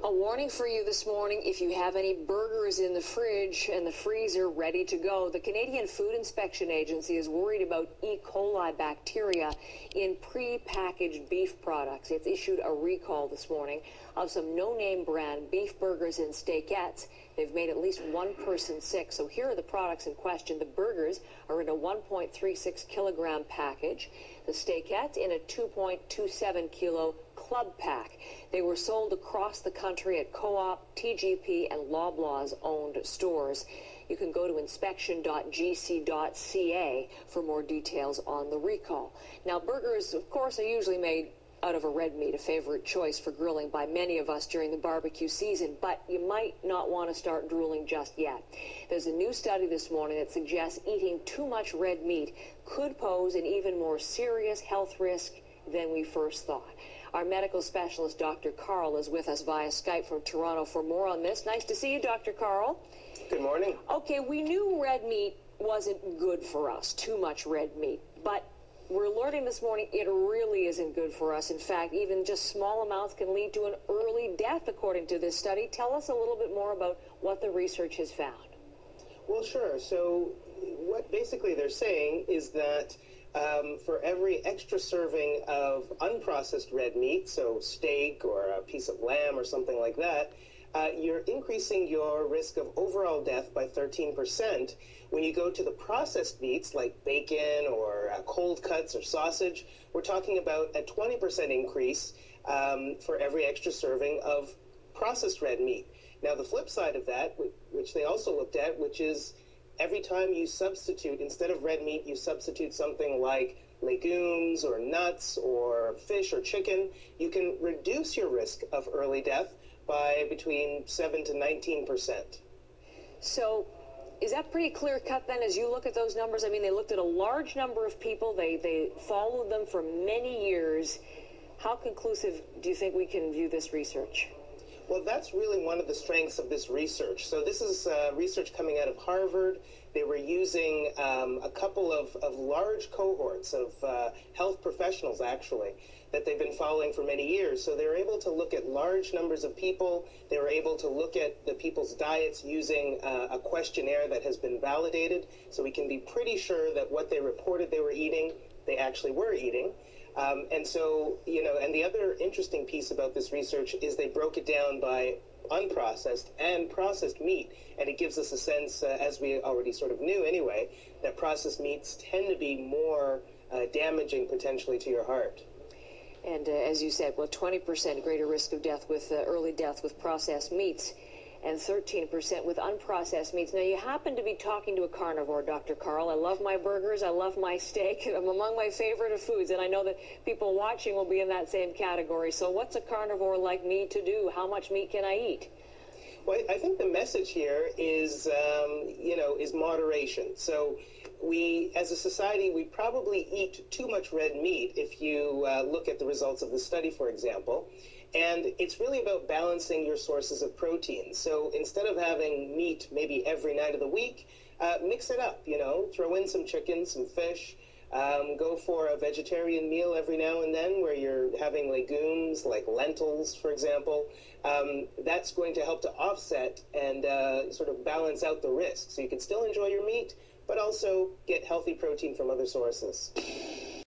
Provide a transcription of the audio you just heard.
A warning for you this morning: if you have any burgers in the fridge and the freezer ready to go, the Canadian Food Inspection Agency is worried about E. coli bacteria in pre-packaged beef products. It's issued a recall this morning of some no-name brand beef burgers and steakettes. They've made at least one person sick. So here are the products in question. The burgers are in a 1.36 kilogram package. The steakettes in a 2.27 kilo club pack. They were sold across the country at Co-op, TGP, and Loblaws owned stores. You can go to inspection.gc.ca for more details on the recall. Now, burgers, of course, are usually made out of a red meat, a favorite choice for grilling by many of us during the barbecue season, but you might not want to start drooling just yet. There's a new study this morning that suggests eating too much red meat could pose an even more serious health risk than we first thought. Our medical specialist, Dr. Carl, is with us via Skype from Toronto for more on this. Nice to see you, Dr. Carl. Good morning. Okay, we knew red meat wasn't good for us, too much red meat, but we're learning this morning it really isn't good for us. In fact, even just small amounts can lead to an early death, according to this study. Tell us a little bit more about what the research has found. Well, sure. So what basically they're saying is that for every extra serving of unprocessed red meat, so steak or a piece of lamb or something like that, you're increasing your risk of overall death by 13%. When you go to the processed meats like bacon or cold cuts or sausage, we're talking about a 20% increase for every extra serving of processed red meat. Now, the flip side of that, which they also looked at, which is every time you substitute, instead of red meat, you substitute something like legumes or nuts or fish or chicken, you can reduce your risk of early death by between 7 to 19%. So is that pretty clear cut then as you look at those numbers? I mean, they looked at a large number of people. They followed them for many years. How conclusive do you think we can view this research? Well, that's really one of the strengths of this research. So this is research coming out of Harvard. They were using a couple of large cohorts of health professionals, actually, that they've been following for many years. So they were able to look at large numbers of people. They were able to look at the people's diets using a questionnaire that has been validated. So we can be pretty sure that what they reported they were eating, they actually were eating. And so, and the other interesting piece about this research is they broke it down by unprocessed and processed meat. And it gives us a sense, as we already sort of knew anyway, that processed meats tend to be more damaging potentially to your heart. And as you said, well, 20% greater risk of death with early death with processed meats, and 13% with unprocessed meats. Now, you happen to be talking to a carnivore, Dr. Carl. I love my burgers. I love my steak. I'm among my favorite of foods, and I know that people watching will be in that same category. So what's a carnivore like me to do? How much meat can I eat? Well, I think the message here is, is moderation. So we, as a society, we probably eat too much red meat if you look at the results of the study, for example. And it's really about balancing your sources of protein. So instead of having meat maybe every night of the week, mix it up, throw in some chicken, some fish, go for a vegetarian meal every now and then where you're having legumes like lentils, for example. That's going to help to offset and sort of balance out the risk. So you can still enjoy your meat, but also get healthy protein from other sources.